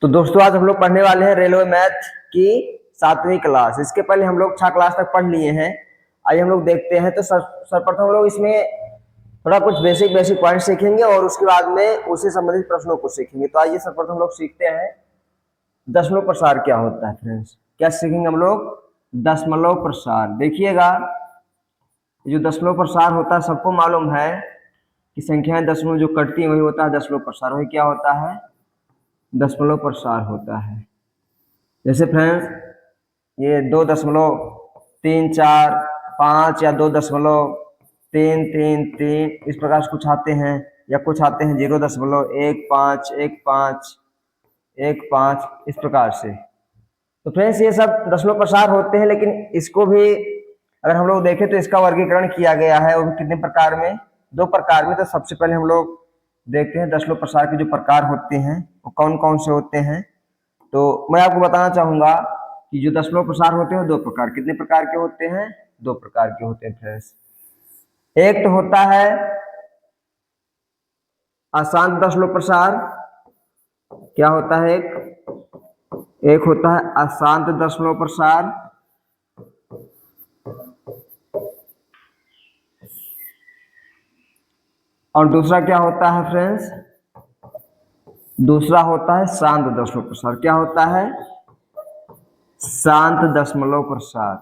तो दोस्तों आज हम लोग पढ़ने वाले हैं रेलवे मैथ की 7वीं क्लास। इसके पहले हम लोग 6 क्लास तक पढ़ लिए हैं। आइए हम लोग देखते हैं। तो सर्वप्रथम हम लोग इसमें थोड़ा कुछ बेसिक पॉइंट सीखेंगे और उसके बाद में उससे संबंधित प्रश्नों को सीखेंगे। तो आइए सर्वप्रथम हम लोग सीखते हैं दशमलव प्रसार क्या होता है। फ्रेंड्स क्या सीखेंगे हम लोग? दशमलव प्रसार। देखिएगा जो दशमलव प्रसार होता है सबको मालूम है कि संख्याएं दशमलव जो कटती है वही होता है दशमलव प्रसार। वही क्या होता है? दशमलव प्रसार होता है। जैसे फ्रेंड्स ये 2.345 या 2.333 इस प्रकार से कुछ आते हैं, या कुछ आते हैं 0.1515 इस प्रकार से। तो फ्रेंड्स ये सब दशमलव प्रसार होते हैं, लेकिन इसको भी अगर हम लोग देखें तो इसका वर्गीकरण किया गया है वो कितने प्रकार में? 2 प्रकार में। तो सबसे पहले हम लोग देखते हैं दशमलव प्रसार के जो प्रकार होते हैं वो कौन कौन से होते हैं। तो मैं आपको बताना चाहूंगा कि जो दशमलव प्रसार होते हैं 2 प्रकार। कितने प्रकार के होते हैं? 2 प्रकार के होते हैं फ्रेंड्स। एक तो होता है अशांत दशमलव प्रसार। क्या होता है? एक होता है अशांत दशमलव प्रसार, और दूसरा क्या होता है फ्रेंड्स? दूसरा होता है शांत दशमलव प्रसार। क्या होता है? शांत दशमलव प्रसार।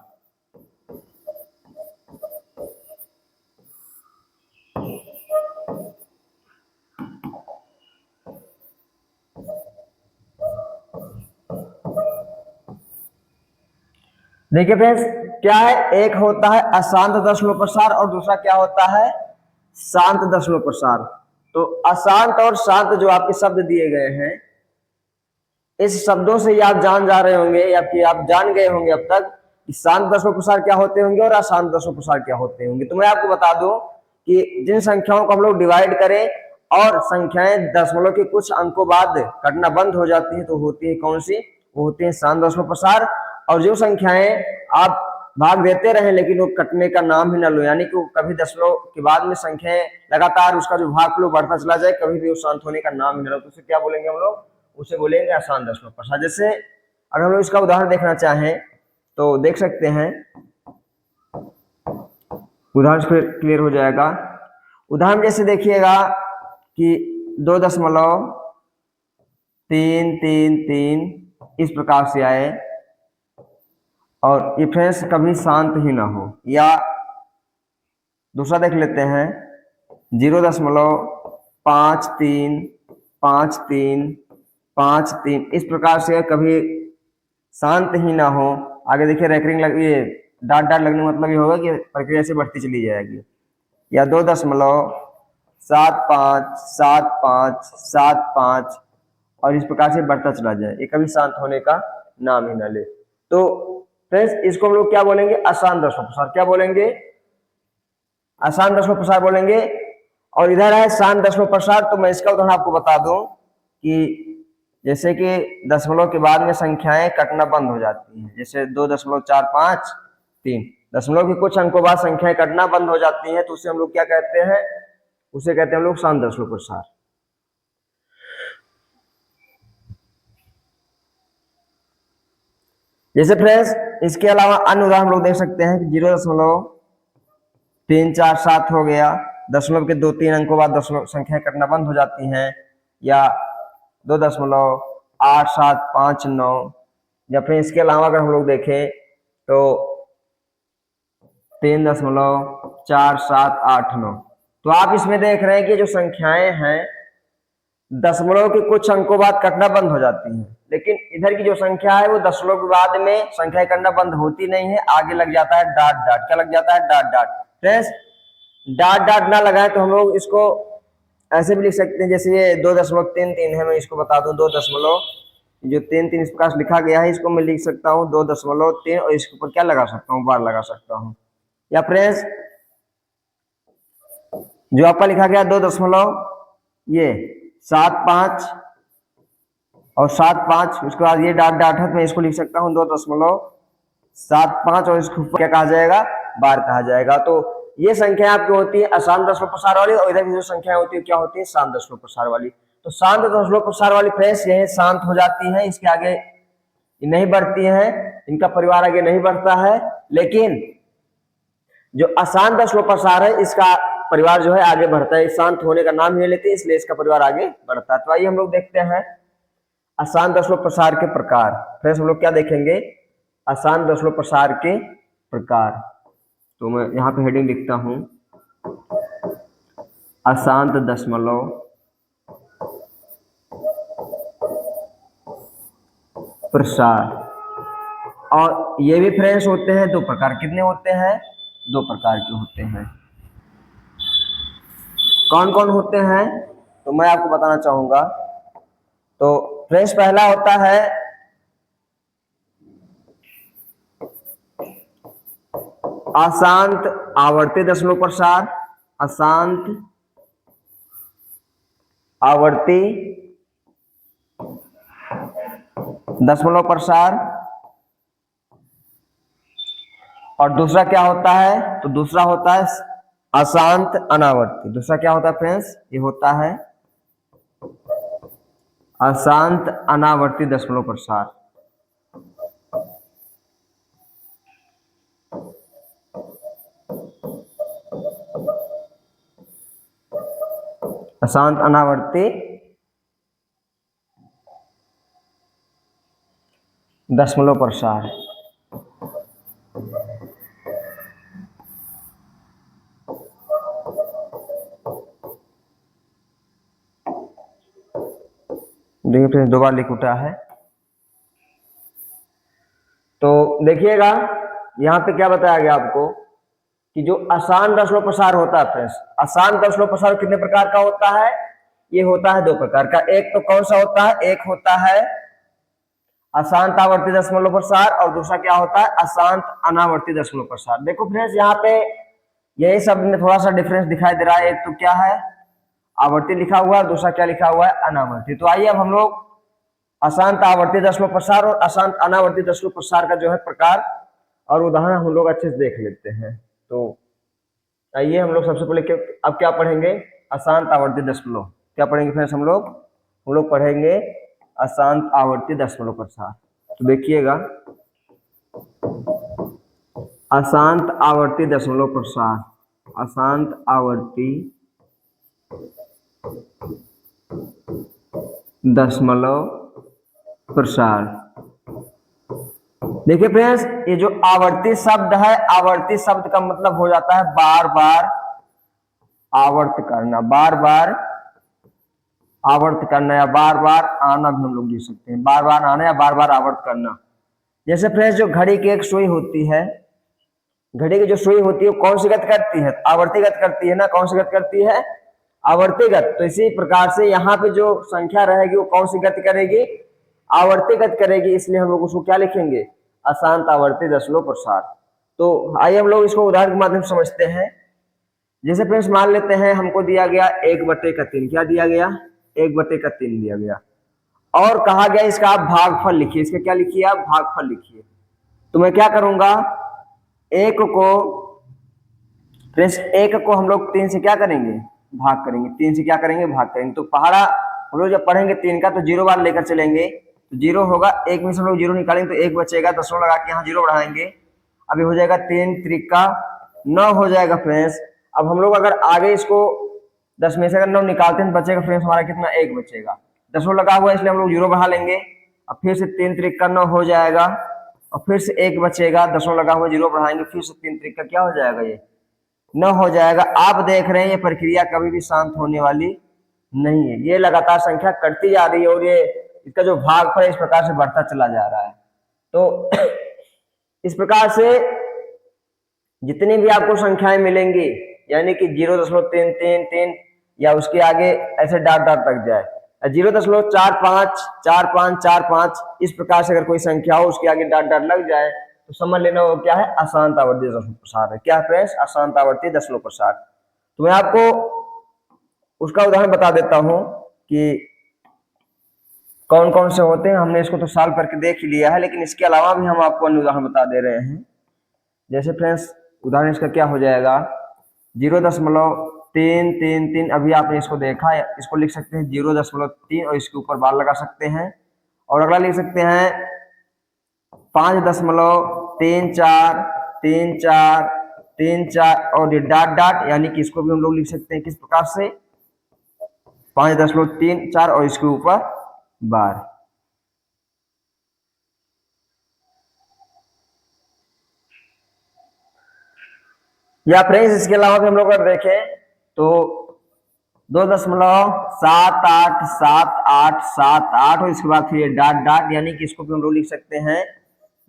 देखिए फ्रेंड्स क्या है, एक होता है अशांत दशमलव प्रसार और दूसरा क्या होता है? शांत दशमलव प्रसार। तो अशांत और शांत जो आपके शब्द दिए गए हैं, इस शब्दों से ही आप जान जा रहे होंगे या फिर आप जान गए होंगे अब तक कि शांत दशमलव प्रसार क्या होते होंगे और अशांत दशमलव प्रसार क्या होते होंगे। तो मैं आपको बता दूं कि जिन संख्याओं को हम लोग डिवाइड करें और संख्याएं दशमलव के कुछ अंकों बाद कटना बंद हो जाती है तो होती है कौन सी? वो होती है शांत दशमलव प्रसार। और जो संख्याएं आप भाग देते रहे लेकिन वो कटने का नाम ही न लो, यानी कि कभी दशमलव के बाद में संख्याएं लगातार उसका जो भागफल बढ़ता चला जाए, कभी भी वो शांत होने का नाम ही न लो, तो उसे क्या बोलेंगे हम लोग? उसे बोलेंगे अशांत दशमलव प्रसार। जैसे अगर हम लोग इसका उदाहरण देखना चाहें तो देख सकते हैं, उदाहरण से क्लियर हो जाएगा। उदाहरण जैसे देखिएगा कि 2.333 इस प्रकार से आए और ये फ्रेंड्स कभी शांत ही ना हो। या दूसरा देख लेते हैं 0.5353 इस प्रकार से कभी शांत ही ना हो। आगे देखिए रेकरिंग ये डाट डाट लगने मतलब ये होगा कि प्रक्रिया से बढ़ती चली जाएगी। या 2.757575 और इस प्रकार से बढ़ता चला जाए, ये कभी शांत होने का नाम ही ना ले। तो फ्रेंड्स इसको हम लोग क्या बोलेंगे? अशांत दशमलव प्रसार। क्या बोलेंगे? अशांत दशमलव प्रसार बोलेंगे। और इधर है शांत दशमलव प्रसार। तो मैं इसका उदाहरण आपको बता दूं कि जैसे कि दशमलव के बाद में संख्याएं कटना बंद हो जाती हैं, जैसे 2.453 दशमलव के कुछ अंकों बाद संख्याएं कटना बंद हो जाती हैं, तो उसे हम लोग क्या कहते हैं? उसे कहते हैं हम लोग शांत दशमलव प्रसार। जैसे फ्रेंड्स इसके अलावा अन्य उदाहरण हम लोग देख सकते हैं कि 0.347 हो गया, दशमलव के 2-3 अंकों बाद दशमलव संख्याएं कटना बंद हो जाती हैं। या 2.8759, या फिर इसके अलावा अगर हम लोग देखें तो 3.4789। तो आप इसमें देख रहे हैं कि जो संख्याएं हैं दशमलव के कुछ अंकों बाद कटना बंद हो जाती हैं, लेकिन इधर की जो संख्या है वो दशमलव के बाद में संख्या कटना बंद होती नहीं है, आगे लग जाता है डाट डाट। क्या लग जाता है? Dot dot. Friends dot dot ना लगाए तो हम लोग इसको ऐसे भी लिख सकते हैं, जैसे ये 2.33 है, मैं इसको बता दूं 2.33 इस प्रकार लिखा गया है, इसको मैं लिख सकता हूँ 2.3 और इसके ऊपर क्या लगा सकता हूँ? बार लगा सकता हूँ। या फ्रेंड्स जो आपका लिखा गया 2.75 और 75, उसके बाद ये डाट डाट है तो मैं इसको लिख सकता हूँ 2.75 और इसको क्या कहा जाएगा? बार कहा जाएगा। तो ये संख्या आपकी होती है अशांत दशमलव प्रसार वाली, और इधर की जो संख्या होती है क्या होती है? शांत दशमलव प्रसार वाली। तो तो शांत दशमलव प्रसार वाली फ्रेंड्स यही शांत हो जाती है, इसके आगे नहीं बढ़ती हैं, इनका परिवार आगे नहीं बढ़ता है। लेकिन जो अशांत दशमलव प्रसार है इसका परिवार जो है आगे बढ़ता है, शांत होने का नाम ही लेते हैं, इसलिए इसका परिवार आगे बढ़ता है। तो आइए हम लोग देखते हैं अशांत दशमलव प्रसार के प्रकार। फ्रेंड्स हम लोग क्या देखेंगे, अशांत दशमलव प्रसार के प्रकार। तो मैं यहाँ पे हेडिंग लिखता हूं, अशांत दशमलव प्रसार। और ये भी फ्रेंड्स होते हैं दो प्रकार। कितने होते हैं, दो प्रकार के होते हैं। कौन कौन होते हैं तो मैं आपको बताना चाहूंगा। तो फ्रेंड्स पहला होता है अशांत आवर्ती दशमलव प्रसार। अशांत आवर्ती दशमलव प्रसार। और दूसरा क्या होता है, तो दूसरा होता है अशांत अनावर्ती। दूसरा क्या होता है फ्रेंड्स, ये होता है अशांत अनावर्ती दशमलव प्रसार। अशांत अनावर्ती दशमलव प्रसार। देखिए फ्रेंड्स दो बार लिख उठा है। तो देखिएगा यहाँ पे क्या बताया गया आपको कि जो अशांत दशमलव प्रसार होता है फ्रेंड्स, अशांत दशमलव प्रसार कितने प्रकार का होता है, ये होता है दो प्रकार का। एक तो कौन सा होता है, एक होता है अशांत आवर्ती दशमलव प्रसार और दूसरा क्या होता है अशांत अनावर्ती दशमलव प्रसार। देखो फ्रेंड्स यहाँ पे यही शब्द में थोड़ा सा डिफरेंस दिखाई दे रहा है। एक तो क्या है आवर्ती लिखा हुआ है, दूसरा क्या लिखा हुआ है अनावर्ती। तो आइए अब हम लोग अशांत आवर्ती दशमलव प्रसार और अशांत अनावर्ती दशमलव प्रसार का जो है प्रकार और उदाहरण हम लोग अच्छे से देख लेते हैं। तो आइए हम लोग सबसे पहले अब क्या पढ़ेंगे, अशांत आवर्ती दशमलव। क्या पढ़ेंगे फ्रेंड्स, हम लोग पढ़ेंगे अशांत आवर्ती दशमलव प्रसार। तो देखिएगा अशांत आवर्ती दशमलव प्रसार, अशांत आवर्ती दशमलव प्रसार। देखिए फ्रेंड्स ये जो आवर्ती शब्द है, आवर्ती शब्द का मतलब हो जाता है बार बार आवर्त करना, बार बार आवर्त करना या बार बार आना भी हम लोग लिख सकते हैं। बार बार आना या बार बार आवर्त करना। जैसे फ्रेंड्स जो घड़ी की एक सुई होती है, घड़ी की जो सुई होती है वो कौन सी गति करती है, आवर्तीगत करती है ना। कौन सी गति करती है, आवर्तीगत। तो इसी प्रकार से यहाँ पे जो संख्या रहेगी वो कौन सी गति करेगी, आवर्तीगत करेगी। इसलिए हम लोग उसको क्या लिखेंगे, अशांत आवर्ती दशमलव प्रसार। तो आइए हम लोग इसको उदाहरण के माध्यम से समझते हैं। जैसे फ्रेंड्स मान लेते हैं हमको दिया गया 1/3। क्या दिया गया, 1/3 दिया गया और कहा गया इसका आप भागफल लिखिए। इसका क्या लिखिए, आप भागफल लिखिए। तो मैं क्या करूंगा, एक को हम लोग 3 से क्या करेंगे, भाग करेंगे। 3 से क्या करेंगे, भाग करेंगे। तो पहाड़ा हम लोग जब पढ़ेंगे 3 का तो 0 बार लेकर चलेंगे तो 0 होगा। 1 में से हम लोग 0 निकालेंगे तो 1 बचेगा। दशमलव लगा के यहाँ 0 बढ़ाएंगे, अभी हो जाएगा 3 त्रिका 9 हो जाएगा फ्रेंड्स। अब हम लोग अगर आगे इसको 10 में से अगर 9 निकालते हैं बचेगा फ्रेंड्स हमारा कितना, 1 बचेगा। दशमलव लगा हुआ है इसलिए हम लोग 0 बढ़ा लेंगे। अब फिर से 3 त्रिका 9 हो जाएगा और फिर से 1 बचेगा। दशमलव लगा हुआ 0 बढ़ाएंगे, फिर से 3 त्रिका क्या हो जाएगा, ये 9 हो जाएगा। आप देख रहे हैं ये प्रक्रिया कभी भी शांत होने वाली नहीं है, ये लगातार संख्या कटती जा रही है और ये इसका जो भागफल इस प्रकार से बढ़ता चला जा रहा है। तो इस प्रकार से जितनी भी आपको संख्याएं मिलेंगी यानी कि 0.333 या उसके आगे ऐसे डाट डाट लग जाए, 0.454545 इस प्रकार से अगर कोई संख्या हो उसके आगे डाट डाट लग जाए तो समझ लेना वो क्या है, अशांत आवर्ती दशमलव प्रसार है। क्या फ्रेंड्स, अशांत आवर्ती दशमलव प्रसार। तो मैं आपको उसका उदाहरण बता देता हूं कि कौन कौन से होते हैं। हमने इसको तो सॉल्व करके देख ही लिया है, लेकिन इसके अलावा भी हम आपको अन्य उदाहरण बता दे रहे हैं। जैसे फ्रेंड्स उदाहरण इसका क्या हो जाएगा, 0.5 3 3 3, अभी आपने इसको देखा है, इसको लिख सकते हैं 0.3 और इसके ऊपर बार लगा सकते हैं। और अगला लिख सकते हैं 5.34 3 4 3 4 और ये डॉट डॉट, यानी कि इसको भी हम लोग लिख सकते हैं किस प्रकार से 5.34 और इसके ऊपर बार। या फ्रेंड्स इसके अलावा भी हम लोग अगर देखें तो 2.7878 और इसके बाद फिर ये डॉट डॉट, यानी कि इसको भी हम लोग लिख सकते हैं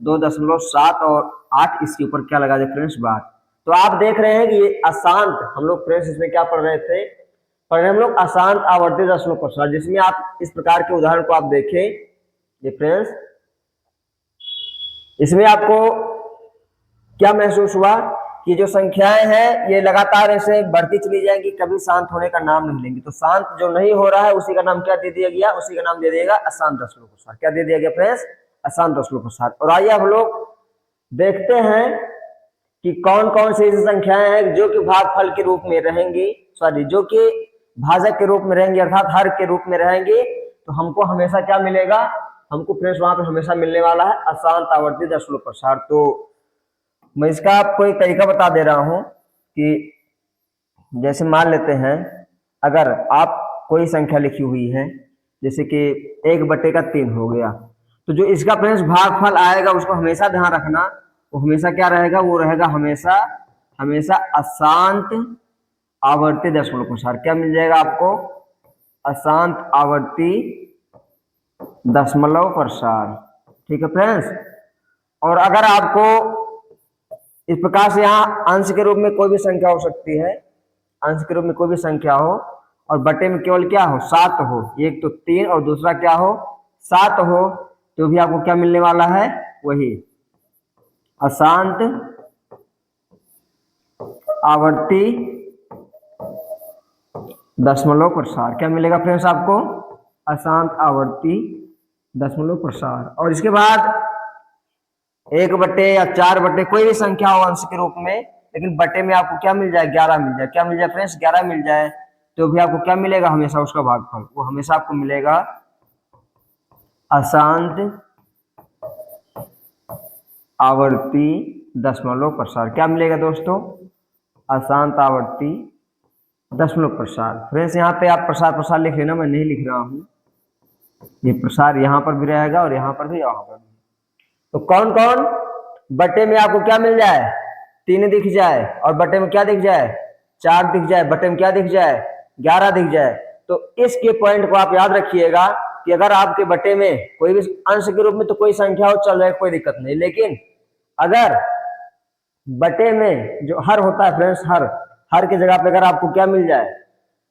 2.7 और 8, इसके ऊपर क्या लगा दे फ्रेंड्स बार। तो आप देख रहे हैं कि ये अशांत, हम लोग फ्रेंड्स इसमें क्या पढ़ रहे थे, पढ़ रहे हम लोग अशांत आवर्ती दशमलव प्रसार, जिसमें आप इस प्रकार के उदाहरण को आप देखें ये फ्रेंड्स, इसमें आपको क्या महसूस हुआ कि जो संख्याएं हैं ये लगातार ऐसे बढ़ती चली जाएंगी, कभी शांत होने का नाम नहीं लेंगी। तो शांत जो नहीं हो रहा है उसी का नाम क्या दे दिया गया, उसी का नाम दे दिएगा अशांत दशमलव प्रसार। क्या दे दिया गया फ्रेंड्स, अशांत दशमलव प्रसार। और आइए हम लोग देखते हैं कि कौन कौन सी ऐसी संख्याएं हैं जो कि भागफल के रूप में रहेंगी, सॉरी जो कि भाजक के रूप में रहेंगी, अर्थात हर के रूप में रहेंगी। तो हमको हमेशा क्या मिलेगा, हमको फ्रेंड्स वहां पे हमेशा मिलने वाला है अशांत आवर्ती दशमलव प्रसार। तो मैं इसका आपको एक तरीका बता दे रहा हूं कि जैसे मान लेते हैं अगर आप कोई संख्या लिखी हुई है, जैसे कि 1/3 हो गया, तो जो इसका फ्रेंड्स भागफल आएगा उसको हमेशा ध्यान रखना, वो हमेशा क्या रहेगा, वो रहेगा हमेशा हमेशा अशांत आवर्ती दशमलव प्रसार। क्या मिल जाएगा आपको, अशांत आवर्ती दशमलव प्रसार। ठीक है फ्रेंड्स। और अगर आपको इस प्रकार से यहाँ अंश के रूप में कोई भी संख्या हो सकती है, अंश के रूप में कोई भी संख्या हो और बटे में केवल क्या हो 7 हो, एक तो 3 और दूसरा क्या हो 7 हो, तो भी आपको क्या मिलने वाला है, वही अशांत आवर्ती दशमलव प्रसार। क्या मिलेगा फ्रेंड्स आपको, अशांत आवर्ती दशमलव प्रसार। और इसके बाद 1/, या 4/, कोई भी संख्या हो अंश के रूप में, लेकिन बटे में आपको क्या मिल जाए, 11 मिल जाए। क्या मिल जाए फ्रेंड्स, 11 मिल जाए, तो भी आपको क्या मिलेगा, हमेशा उसका भागफल, वो हमेशा आपको मिलेगा अशांत आवर्ती दशमलव प्रसार। क्या मिलेगा दोस्तों, अशांत आवर्ती दशमलव प्रसार। फ्रेंड्स यहाँ पे आप प्रसार प्रसार लिख लेना, मैं नहीं लिख रहा हूं, ये प्रसार यहाँ पर भी रहेगा और यहाँ पर भी, यहाँ पर भी। तो कौन कौन बटे में आपको क्या मिल जाए, 3 दिख जाए, और बटे में क्या दिख जाए, 4 दिख जाए, बटे में क्या दिख जाए, 11 दिख जाए। तो इसके पॉइंट को आप याद रखिएगा कि अगर आपके बटे में कोई भी अंश के रूप में तो कोई संख्या हो चल जाए, कोई दिक्कत नहीं, लेकिन अगर बटे में जो हर होता है फ्रेंड्स, हर की जगह पे अगर आपको क्या मिल जाए,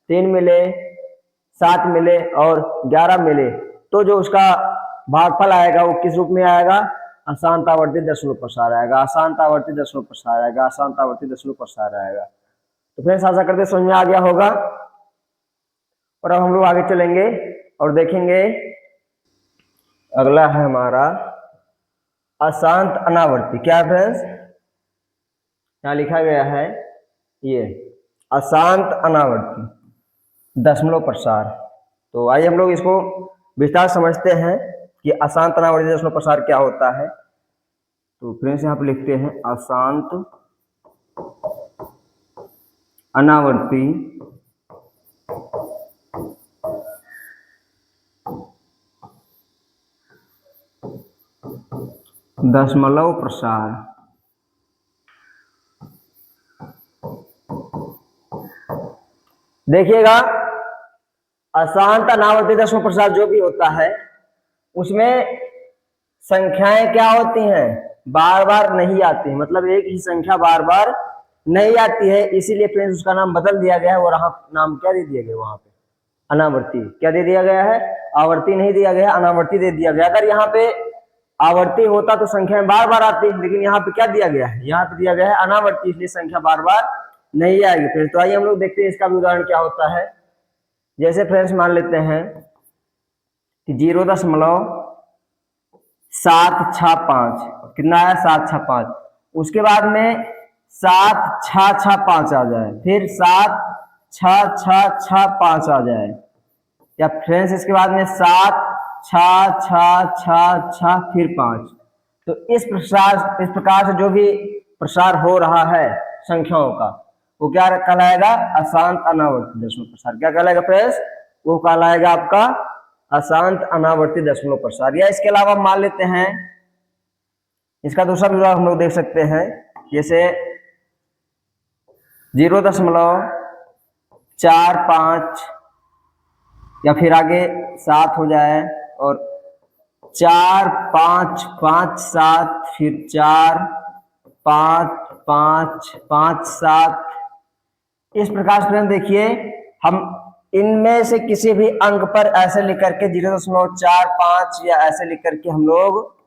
3 मिले, 7 मिले और 11 मिले, तो जो उसका भागफल आएगा वो किस रूप में आएगा, अशांत आवर्ती दशमलव प्रसार आएगा, अशांत आवर्ती दशमलव प्रसार आएगा, अशांत आवर्ती दशमलव प्रसार आएगा। तो फ्रेंड्स आशा करते समझ में आ गया होगा। और अब हम लोग आगे चलेंगे और देखेंगे, अगला है हमारा अशांत अनावर्ती। क्या फ्रेंड्स, यहाँ लिखा गया है ये अशांत अनावर्ती दशमलव प्रसार। तो आइए हम लोग इसको विस्तार समझते हैं कि अशांत अनावर्ती दशमलव प्रसार क्या होता है। तो फ्रेंड्स यहाँ पे लिखते हैं अशांत अनावर्ती दशमलव प्रसार। देखिएगा अशांत अनावर्ती दशमलव प्रसार जो भी होता है उसमें संख्याएं क्या होती हैं, बार बार नहीं आती है, मतलब एक ही संख्या बार बार नहीं आती है, इसीलिए फ्रेंड्स उसका नाम बदल दिया गया है और नाम क्या दे दिया गया वहां पे, अनावर्ती। क्या दे दिया गया है, आवर्ती नहीं दिया गया, अनावर्ती दे दिया गया। अगर यहाँ पे आवर्ती होता तो संख्या बार बार आती, लेकिन यहाँ पे क्या दिया गया है, यहाँ पे दिया गया है अनावर्ती, इसलिए संख्या बार बार नहीं आएगी फ्रेंड्स। तो आइए हम लोग देखते हैं इसका भी उदाहरण क्या होता है। जैसे फ्रेंड्स मान लेते हैं कि 0.765, कितना है 765, उसके बाद में 7 6 6 5 आ जाए, फिर 7 6 6 6 5 आ जाए, या फ्रेंड्स इसके बाद में 7 6 6 6 6 फिर 5। तो इस प्रकार से जो भी प्रसार हो रहा है संख्याओं का, वो क्या कहलाएगा? अशांत अनावर्ती दशमलव प्रसार। क्या कहलाएगा फ्रेंड्स? वो कहलाएगा आपका अशांत अनावर्ती दशमलव प्रसार। या इसके अलावा मान लेते हैं, इसका दूसरा विभाग हम लोग देख सकते हैं, जैसे 0.45 या फिर आगे 7 हो जाए, और 4 5 5 7 फिर 4 5 5 5 7। इस प्रकार से देखिए, हम इनमें से किसी भी अंक पर ऐसे लिख करके 0.45 या ऐसे लिख करके हम लोग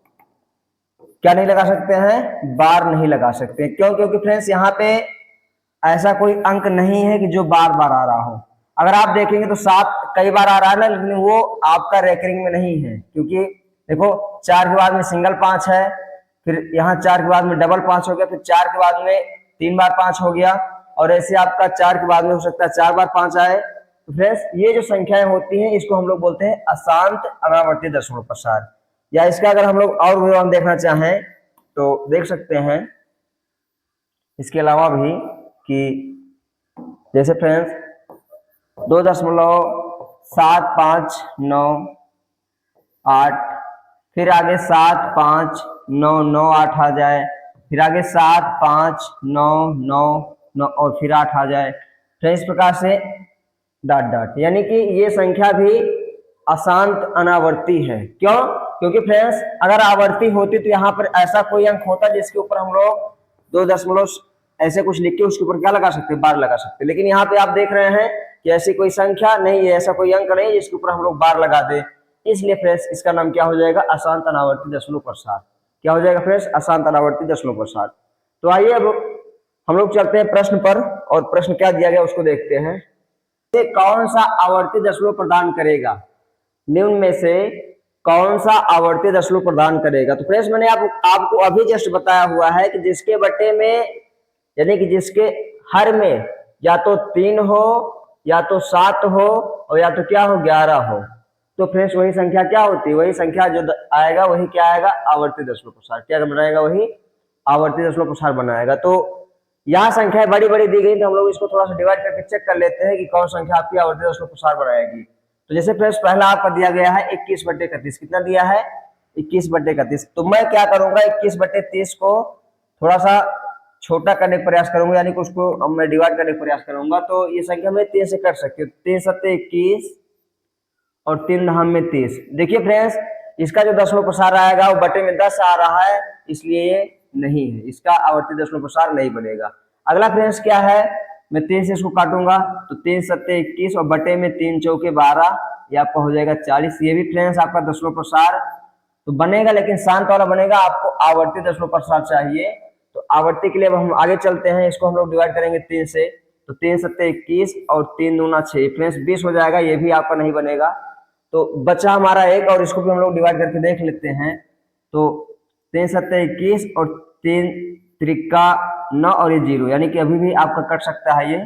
क्या नहीं लगा सकते हैं? बार नहीं लगा सकते। क्यों? क्योंकि फ्रेंड्स यहाँ पे ऐसा कोई अंक नहीं है कि जो बार बार आ रहा हो। अगर आप देखेंगे तो 7 कई बार आ रहा है ना, लेकिन वो आपका रेकरिंग में नहीं है, क्योंकि देखो 4 के बाद में सिंगल 5 है, फिर यहाँ 4 के बाद में डबल 5 हो गया, फिर 4 के बाद में 3 बार 5 हो गया, और ऐसे आपका 4 के बाद में हो सकता है 4 बार 5 आए। तो फ्रेंड्स ये जो संख्याएं होती हैं, इसको हम लोग बोलते हैं अशांत अनावर्ती दशमलव प्रसार। या इसका अगर हम लोग और विवरण देखना चाहें तो देख सकते हैं इसके अलावा भी, कि जैसे फ्रेंड्स 2.759 फिर आगे 7 5 9 9 8 आ जाए, फिर आगे 7 5 9 9 9 और फिर 8 आ जाए। तो इस प्रकार से डॉट डॉट, यानी कि ये संख्या भी अशांत अनावर्ती है। क्यों? क्योंकि फ्रेंड्स अगर आवर्ती होती तो यहाँ पर ऐसा कोई अंक होता जिसके ऊपर हम लोग 2 दशमलव ऐसे कुछ लिख के उसके ऊपर क्या लगा सकते? बार लगा सकते। लेकिन यहाँ पे आप देख रहे हैं कि ऐसी कोई संख्या नहीं है, ऐसा कोई अंक नहीं है जिसके ऊपर हम लोग बार लगा दे। इसलिए फ्रेंड्स इसका नाम क्या हो जाएगा? अशांत अनावर्ती दशमलव प्रसार। क्या हो जाएगा फ्रेंड्स? अशांत अनावर्ती दशमलव प्रसार। तो आइए अब हम लोग चलते हैं प्रश्न पर, और प्रश्न क्या दिया गया उसको देखते हैं। कौन सा आवर्ती दशमलव प्रदान करेगा? निम्न में से कौन सा आवर्ती दशमलव प्रदान करेगा? तो फ्रेंड्स मैंने आपको अभी जस्ट बताया हुआ है कि जिसके बटे में, यानी कि जिसके हर में या तो 3 हो, या तो 7 हो, और या तो क्या हो 11 हो, तो फ्रेंड्स वही संख्या क्या होती है? वही संख्या जो आएगा वही क्या आएगा? आवर्ती दशमलव प्रसार। क्या बनाएगा? वही आवर्ती दशमलव प्रसार बनाएगा। तो यहाँ संख्याएं बड़ी बड़ी दी गई, तो हम लोग इसको थोड़ा सा डिवाइड करके चेक कर लेते हैं कि कौन संख्या आपकी आवर्ती दशमलव प्रसार बनाएगी। तो जैसे फ्रेंड्स पहला आपका दिया गया है 21/31। कितना दिया है? 21/31। तो मैं क्या करूंगा, 21/30 को थोड़ा सा छोटा करने का प्रयास करूंगा, यानी कि उसको मैं डिवाइड करने का प्रयास करूंगा। तो ये संख्या मैं 3 से कर सकती हूँ। 3 7 21 और 3 9 में 30। देखिए फ्रेंड्स इसका जो दशमलव प्रसार आएगा वो बटे में 10 आ रहा है, इसलिए ये नहीं है, इसका आवर्ती दशमलव प्रसार नहीं बनेगा। अगला फ्रेंड्स क्या है, मैं 3 से इसको काटूंगा, तो 3 7 21 और बटे में 3 चौके 12, ये आपका हो जाएगा 40। ये भी फ्रेंड्स आपका दशमलव प्रसार तो बनेगा, लेकिन शांत वाला बनेगा। आपको आवर्ती दशमलव प्रसार चाहिए, तो आवर्ती के लिए अब हम आगे चलते हैं। इसको हम लोग डिवाइड करेंगे 3 से, तो 3 7 21 और 3 दूना 6, फ्रेंड्स 20 हो जाएगा। ये भी आपका नहीं बनेगा। तो बचा हमारा 1, और इसको भी हम लोग डिवाइड करके देख लेते हैं। तो 3 7 21 और 3 त्रिका 9 और ये 0, यानी कि अभी भी आपका कट सकता है ये।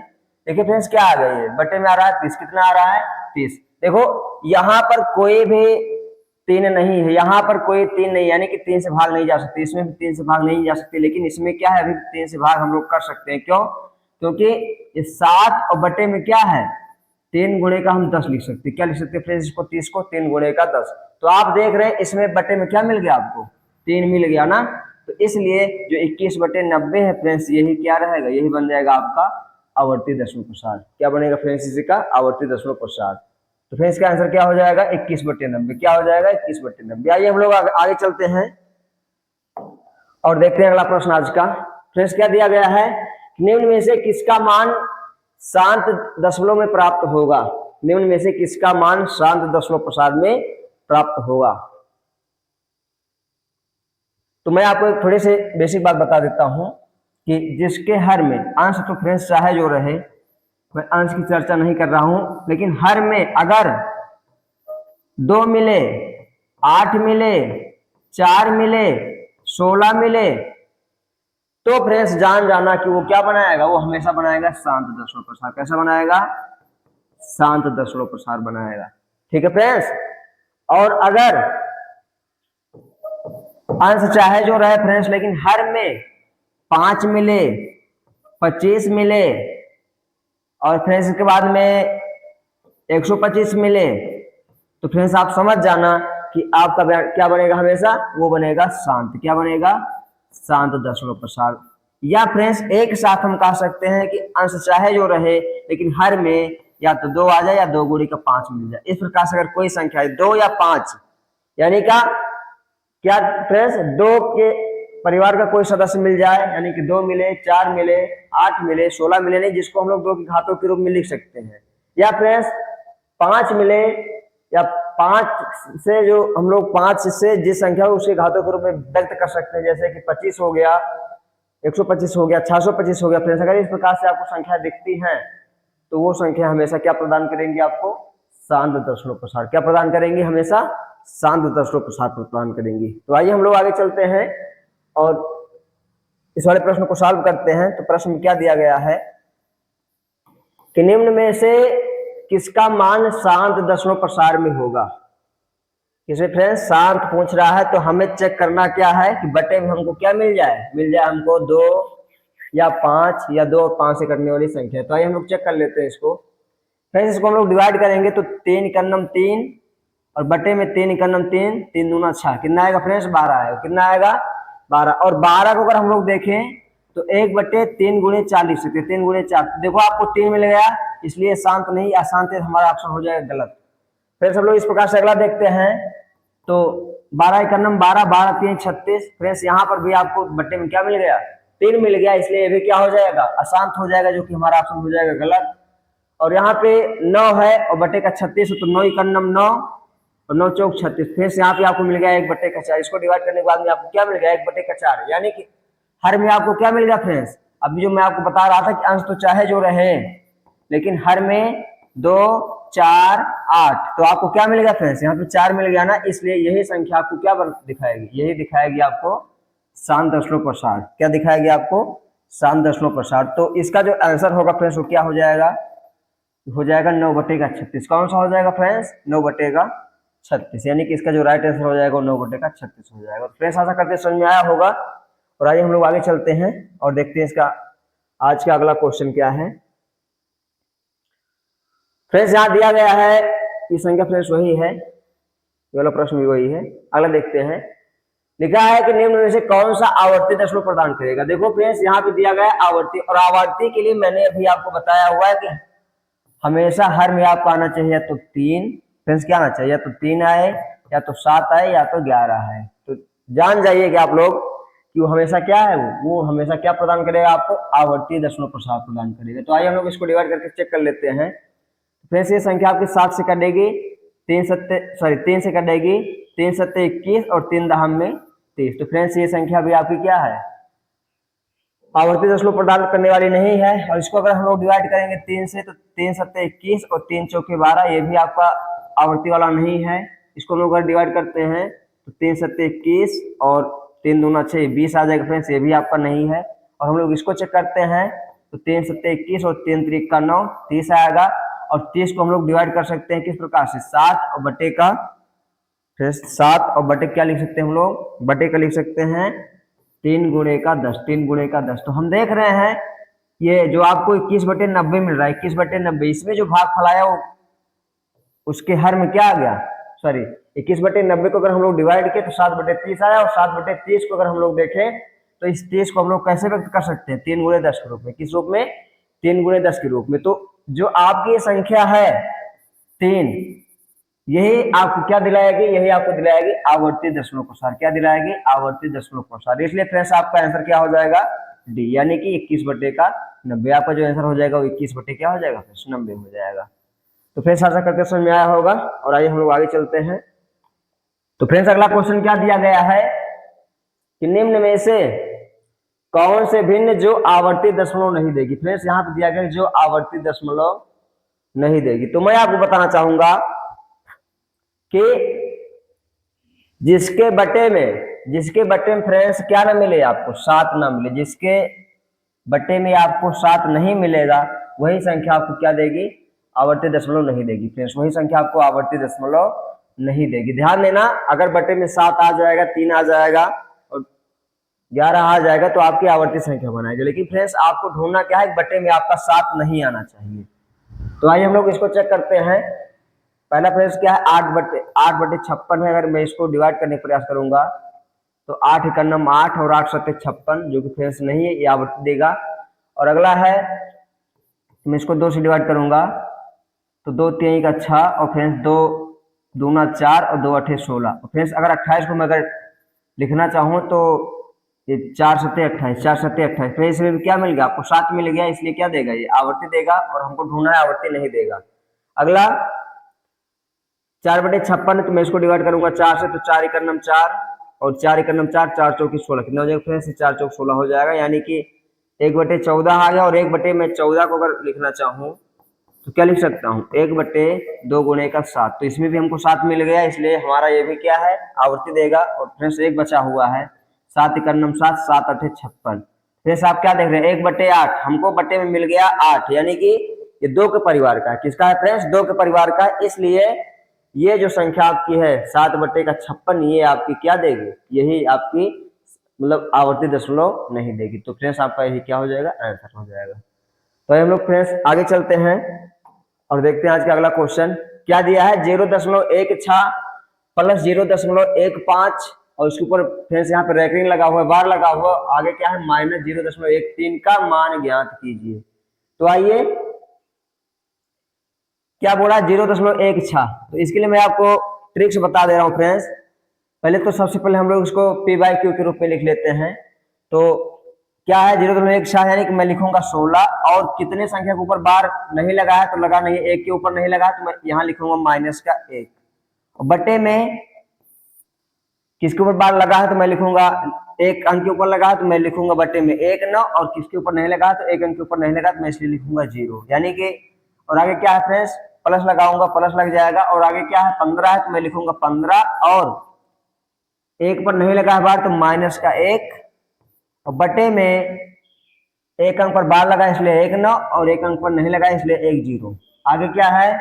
देखिए फ्रेंड्स क्या आ गया, ये बटे में आ रहा है 30। कितना आ रहा है? 30। देखो यहाँ पर कोई भी 3 नहीं है, यहाँ पर कोई 3 नहीं, यानी कि 3 से भाग नहीं जा सकती। इसमें भी 3 से भाग नहीं जा सकती, लेकिन इसमें क्या है, अभी 3 से भाग हम लोग कर सकते हैं। क्यों? क्योंकि ये 7 और बटे में क्या है, 3 गुणे का हम 10 लिख सकते हैं। क्या लिख सकते हैं फ्रेंड्स इसको? 30 को 3 गुणे का 10। तो आप देख रहे हैं इसमें बटे में क्या मिल गया आपको? 3 मिल गया ना। तो इसलिए जो 21/90 है फ्रेंड्स, यही क्या रहेगा? यही बन जाएगा आपका आवर्ती दशमलव प्रसार। क्या बनेगा फ्रेंड्स? इसी का आवर्ती दशमलव प्रसार। तो फ्रेंड्स का आंसर क्या हो जाएगा? 21/90। क्या हो जाएगा? 21/90। आइए हम लोग आगे चलते हैं और देखते हैं अगला प्रश्न आज का। फ्रेंड्स क्या दिया गया है, निम्न में से किसका मान शांत दशमलव में प्राप्त होगा? निम्न में से किसका मान शांत दशमलव प्रसार में प्राप्त होगा? तो मैं आपको एक थोड़ी सी बेसिक बात बता देता हूं कि जिसके हर में अंश, तो फ्रेंड्स चाहे जो रहे, मैं अंश की चर्चा नहीं कर रहा हूं, लेकिन हर में अगर 2 मिले, 8 मिले, 4 मिले, 16 मिले, तो फ्रेंड्स जान जाना कि वो क्या बनाएगा, वो हमेशा बनाएगा शांत दशमलव प्रसार। कैसा बनाएगा? शांत दशमलव प्रसार बनाएगा। ठीक है फ्रेंड्स। और अगर अंश चाहे जो रहे फ्रेंड्स, लेकिन हर में 5 मिले, 25 मिले और फ्रेंड्स इसके बाद में 125 मिले, तो फ्रेंड्स आप समझ जाना कि आपका क्या बनेगा हमेशा, वो बनेगा शांत। क्या बनेगा? शांत दशमलव प्रसार। या फ्रेंड्स एक साथ हम कह सकते हैं कि अंश चाहे जो रहे, लेकिन हर में या तो 2 आ जाए या 2 गुणी का 5 मिल जाए। इस प्रकार से अगर कोई संख्या है 2 या 5, यानी क्या फ्रेंड्स 2 के परिवार का कोई सदस्य मिल जाए, यानी कि 2 मिले, 4 मिले, 8 मिले, 16 मिले नहीं, जिसको हम लोग 2 की घातों के रूप में लिख सकते हैं। या फ्रेंड्स 5 मिले, या 5 से जो हम लोग 5 से जिस संख्या उसके घातों के रूप में व्यक्त कर सकते हैं, जैसे कि 25 हो गया, 125 हो गया, 625 हो गया। फ्रेंड्स अगर इस प्रकार से आपको संख्या दिखती है तो वो संख्या हमेशा क्या प्रदान करेंगी आपको? शांत दशमलव प्रसार। क्या प्रदान करेंगी? हमेशा शांत दशमलव प्रसार प्रदान करेंगी। तो आइए हम लोग आगे चलते हैं और इस वाले प्रश्न को सॉल्व करते हैं। तो प्रश्न में क्या दिया गया है कि निम्न में से किसका मान शांत दशमलव प्रसार में होगा? किसे फ्रेंड्स शांत पूछ रहा है, तो हमें चेक करना क्या है कि बटे में हमको क्या मिल जाए हमको 2 या 5 या 2 और 5 से कटने वाली संख्या। तो आइए हम लोग चेक कर लेते हैं इसको। फ्रेंड्स इसको हम लोग डिवाइड करेंगे तो 3 का नम 3 और बटे में 3 का नम 3, 3 दूना 6, कितना आएगा फ्रेंड्स? 12 आएगा। कितना आएगा? 12। और 12 को अगर हम लोग देखें तो 1/3 गुणे 4 लिख सकते हैं। 3 गुणे 4, देखो आपको 3 मिल गया, इसलिए शांत नहीं, अशांत हमारा ऑप्शन हो जाएगा गलत। फिर सब लोग इस प्रकार से अगला देखते हैं। तो 12 का नम 12, 12 3 36। फ्रेंड्स यहाँ पर भी आपको बट्टे में क्या मिल गया? 3 मिल गया, इसलिए ये भी क्या हो जाएगा? अशांत हो जाएगा, जो कि हमारा ऑप्शन हो जाएगा गलत। और यहाँ पे 9 है और बट्टे का 36 है, तो 9 का नम 9 और 9 चौक 36। फिर यहाँ पे आपको मिल गया 1/4। इसको डिवाइड करने के बाद में आपको क्या मिल गया? 1/4, यानी कि हर में आपको क्या मिल गया फ्रेंड्स? अभी जो मैं आपको बता रहा था कि अंश तो चाहे जो रहे, लेकिन हर में 2, 4, 8, तो आपको क्या मिल गया फ्रेंड्स? यहाँ पे 4 मिल गया ना, इसलिए यही संख्या आपको क्या दिखाएगी? यही दिखाएगी आपको शांत दशमलव प्रसार। क्या दिखाएगी आपको? शांत दशमलव प्रसार। तो इसका जो आंसर होगा फ्रेंड्स वो क्या हो जाएगा? हो जाएगा 9/36। कौन सा हो जाएगा फ्रेंड्स? 9/36, यानी कि इसका जो राइट आंसर हो जाएगा 9/36 हो जाएगा। फ्रेंड्स आशा करते समझ में आया होगा। और आइए हम लोग आगे चलते हैं और देखते हैं इसका आज का अगला क्वेश्चन क्या है। फ्रेंड्स यहाँ दिया गया है कि संख्या फ्रेंड्स वही है, ये वाला प्रश्न भी वही है। अगला देखते हैं। लिखा है कि निम्न में से कौन सा आवर्ती दशमलव प्रदान करेगा? देखो फ्रेंड्स यहाँ पे दिया गया है आवर्ती, और आवर्ती के लिए मैंने अभी आपको बताया हुआ है कि हमेशा हर में आपको आना चाहिए या तो 3, फ्रेंड्स क्या आना चाहिए? या तो 3 आए, या तो 7 आए, या तो 11 आए। तो जान जाइए कि आप लोग कि वो हमेशा क्या है, वो हमेशा क्या प्रदान करेगा? आपको आवर्ती दशमलव प्रसार प्रदान करेगा। तो आइए हम लोग इसको डिवाइड करके चेक कर लेते हैं। फ्रेंड्स ये संख्या आपकी 7 से कटेगी, 3 से कटेगी, 3 7 21 और 3 दहम में 30। तो फ्रेंड्स ये संख्या भी आपकी क्या है? आवर्ती दशमलव प्रदान करने वाली नहीं है। और इसको अगर हम लोग डिवाइड करेंगे 3 से, तो 3 7 21 और 3 चौके 12, ये भी आपका आवर्ती वाला नहीं है। इसको हम लोग अगर डिवाइड करते हैं तो 3 7 21 और 3 दूना 6, 20 आ जाएगा फ्रेंड्स, ये भी आपका नहीं है। और हम लोग इसको चेक करते हैं तो 3 7 21 और 3 3 का 9, 30 आएगा। और 30 को हम लोग डिवाइड कर सकते हैं किस प्रकार से? 7 और बटे का, फिर 7 और बटे क्या लिख सकते हैं हम लोग? बटे का लिख सकते हैं 3 गुणे का 10, 3 गुणे का 10। तो हम देख रहे हैं ये जो आपको 21/90 मिल रहा है, 21/90, इसमें जो भागफल आया वो उसके हर में क्या आ गया? 21/90 को अगर हम लोग डिवाइड किए तो 7/30 आया। और 7/30 को अगर हम लोग देखें तो इस 30 को हम लोग कैसे व्यक्त कर सकते हैं? 3 गुणे 10 के रूप में। किस रूप में? 3 गुणे 10 के रूप में। तो जो आपकी ये संख्या है 3, यही आपको क्या दिलाएगी? यही आपको दिलाएगी आवर्ती दशमलव प्रसार। क्या दिलाएगी? आवर्ती दशमलव प्रसार। इसलिए फ्रेंड्स आपका आंसर क्या हो जाएगा? डी, यानी कि 21/90। आपका जो आंसर हो जाएगा वो 21 हो जाएगा? 90 हो जाएगा। तो फ्रेंड्स आशा करते समझ में आया होगा। और आइए हम लोग आगे चलते हैं। तो फ्रेंड्स अगला क्वेश्चन क्या दिया गया है कि निम्न में से कौन से भिन्न जो आवर्ती दशमलव नहीं देगी? फ्रेंड्स यहाँ पे दिया गया जो आवर्ती दशमलव नहीं देगी। तो मैं आपको बताना चाहूंगा कि जिसके बटे में जिसके बट्टे में फ्रेंड्स क्या ना मिले, आपको 7 ना मिले, जिसके बट्टे में आपको 7 नहीं मिलेगा वही संख्या आपको क्या देगी, आवर्ती दशमलव नहीं देगी फ्रेंड्स, वही संख्या आपको आवर्ती दशमलव नहीं देगी। ध्यान देना, अगर बट्टे में 7 आ जाएगा, 3 आ जाएगा और 11 आ जाएगा तो आपकी आवर्ती संख्या बनाएगी। लेकिन फ्रेंड्स आपको ढूंढना क्या है, बट्टे में आपका 7 नहीं आना चाहिए। तो आइए हम लोग इसको चेक करते हैं। पहला फ्रेंड्स क्या है, 8/56 है। अगर मैं इसको डिवाइड करने का प्रयास करूंगा तो 8 × 9 8 और 8 × 7 56, जो कि फ्रेंड्स नहीं है, ये आवर्ती देगा। और अगला है, मैं इसको 2 से डिवाइड करूंगा तो 2 × 3 = 6 और फ्रेंड्स 2 दूना 4 और 2 8 16। और फ्रेंड्स अगर 28 को मैं अगर लिखना चाहूँ तो ये 4 × 7 = 28, 4 × 7 = 28। फिर इसमें क्या मिल गया, आपको 7 मिल गया, इसलिए क्या देगा, ये आवर्ती देगा। और हमको ढूंढना है आवर्ती नहीं देगा। अगला 4/56 तो मैं इसको डिवाइड करूंगा 4 से, तो 4 × 9 4 और 4 × 9 4, 4 × 4 = 16। कितना हो जाएगा फ्रेंड्स, 4 × 4 = 16 हो जाएगा। यानी कि 1/14 आ गया। और 1/14 को अगर लिखना चाहूँ तो क्या लिख सकता हूँ, 1/2 × 7। तो इसमें भी हमको 7 मिल गया, इसलिए हमारा ये भी क्या है, आवर्ती देगा। और फ्रेंड्स एक बचा हुआ है, 7 × 9 7, 7 × 8 56। फ्रेंड्स आप क्या देख रहे हैं, 1/8 हमको बट्टे में मिल गया 8, यानी कि ये 2 के परिवार का है। किसका है फ्रेंड्स, 2 के परिवार का है। इसलिए ये जो संख्या आपकी है 7/56, ये आपकी क्या देगी, यही आपकी मतलब आवर्ती दशमलव नहीं देगी। तो फ्रेंड्स आपका यही क्या हो जाएगा, आंसर हो जाएगा। तो हम लोग फ्रेंड्स आगे चलते हैं और देखते हैं आज का अगला क्वेश्चन क्या दिया है। 0.16 प्लस 0.15 और इसके ऊपर फ्रेंड्स यहाँ पे रैंकिंग लगा हुआ है, बार लगा हुआ। आगे क्या है, -0.13 का मान ज्ञात कीजिए। तो आइए क्या बोला, 0.16। तो इसके लिए मैं आपको ट्रिक्स बता दे रहा हूँ फ्रेंड्स। पहले तो सबसे पहले हम लोग इसको P/Q के रूप में लिख लेते हैं। तो क्या है 0.16, यानी कि मैं लिखूंगा 16 और कितने संख्या के ऊपर बार नहीं लगा है तो लगा नहीं, 1 के ऊपर नहीं लगा है तो मैं यहाँ लिखूंगा -1। और बटे में किसके ऊपर बार लगा है तो मैं लिखूंगा 1 अंक के ऊपर लगा है तो मैं लिखूंगा बटे में 1 9, और किसके ऊपर नहीं लगा है तो 1 अंक के ऊपर नहीं लगा तो मैं इसलिए लिखूंगा 0, यानी कि। और आगे क्या है फ्रेंड्स, प्लस लगाऊंगा, प्लस लग जाएगा। और आगे क्या है, 15 है तो मैं लिखूंगा 15 और 1 पर नहीं लगा है बार तो -1 और बटे में 1 अंक पर बार लगा इसलिए 1 9 और 1 अंक पर नहीं लगा इसलिए 1 0। आगे क्या है,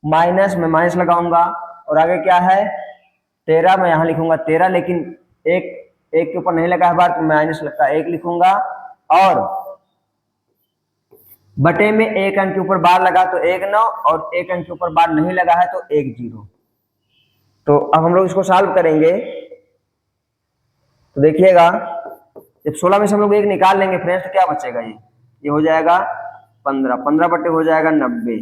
माइनस में माइनस लगाऊंगा। और आगे क्या है 13, मैं यहाँ लिखूंगा 13, लेकिन 1 के ऊपर नहीं लगा है बार तो माइनस लगता 1 लिखूंगा। और बटे में 1 अंक के ऊपर बार लगा तो 1 9 और 1 अंक के ऊपर बार नहीं लगा है तो 1 0। तो अब हम लोग इसको सॉल्व करेंगे। तो देखिएगा, जब 16 में से हम लोग 1 निकाल लेंगे फ्रेंड्स तो क्या बचेगा, ये हो जाएगा 15, 15 बटे हो जाएगा 90,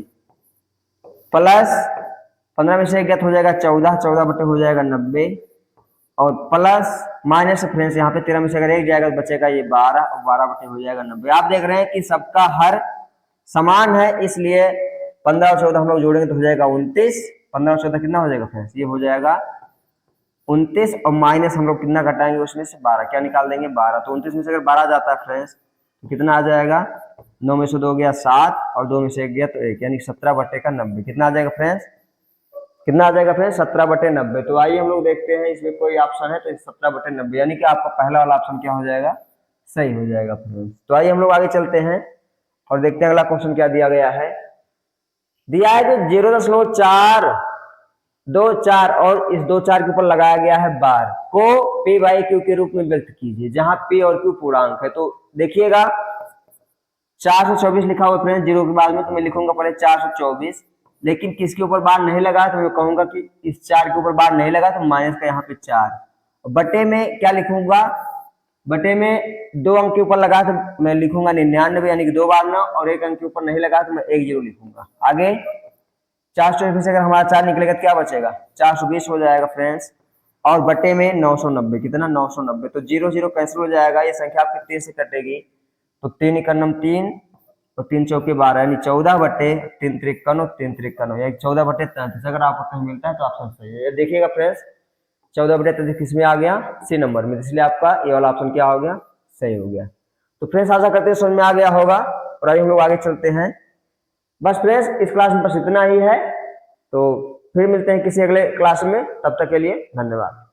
प्लस 15 में से 1 गया तो हो जाएगा 14, 14 बटे हो जाएगा 90, और प्लस माइनस फ्रेंड्स यहाँ पे 13 में से अगर 1 जाएगा तो बचेगा ये 12 और 12 बटे हो जाएगा 90। आप देख रहे हैं कि सबका हर समान है, इसलिए 15 और 14 हम लोग जोड़ेंगे तो हो जाएगा 29। 15 और 14 कितना हो जाएगा फ्रेंड्स, ये हो जाएगा 29 और माइनस हम लोग कितना घटाएंगे उसमें से 12, क्या निकाल देंगे 12। तो 29 में से अगर 12 जाता है फ्रेंड्स तो कितना आ जाएगा, 9 में से 2 गया 7 और 2 में से 1 गया तो 1, यानी 17 बटे का 90। कितना आ जाएगा फ्रेंड्स, कितना आ जाएगा फ्रेंड्स, 17 बटे 90। तो आइए हम लोग देखते हैं इसमें कोई ऑप्शन है तो 17 बटे 90, यानी कि आपका पहला वाला ऑप्शन क्या हो जाएगा, सही हो जाएगा फ्रेंड्स। तो आइए हम लोग आगे चलते हैं और देखते हैं अगला क्वेश्चन क्या दिया गया है। दिया है कि 0.424 और इस 24 के ऊपर लगाया गया है बार को P/Q के रूप में व्यक्त कीजिए, जहां P और Q पूर्णांक है। तो देखिएगा 424 लिखा हुआ फ्रेंड्स 0 के बाद में, तो मैं लिखूंगा पहले 424, लेकिन किसके ऊपर बार नहीं लगा तो मैं कहूंगा कि इस 4 के ऊपर बार नहीं लगा तो माइनस का यहाँ पे 4। बटे में क्या लिखूंगा, बटे में 2 अंक के ऊपर लगा तो मैं लिखूंगा 99, यानी कि 2 बार 9, और 1 अंक के ऊपर नहीं लगा तो मैं 1 0 लिखूंगा। आगे 424 से अगर हमारा 4 निकलेगा तो क्या बचेगा, 420 हो जाएगा फ्रेंड्स। और बटे में 990, कितना 990, तो 0 0 कैंसिल हो जाएगा, ये संख्या आपकी 3 से कटेगी। तो 3 × 9 3 और 3 चौके 12, यानी 14 बटे 3 53 और 3 53, यानी 14 बटे 33। अगर आपको कहीं मिलता है तो ऑप्शन सही है। देखिएगा फ्रेंड्स 14 बटे 33 किसमें आ गया, सी नंबर में, इसलिए आपका ये वाला ऑप्शन क्या हो गया, सही हो गया। तो फ्रेंड्स आशा करते हैं समझ में आ गया होगा। और आइए हम लोग आगे चलते हैं। बस फ्रेंड्स इस क्लास में बस इतना ही है, तो फिर मिलते हैं किसी अगले क्लास में, तब तक के लिए धन्यवाद।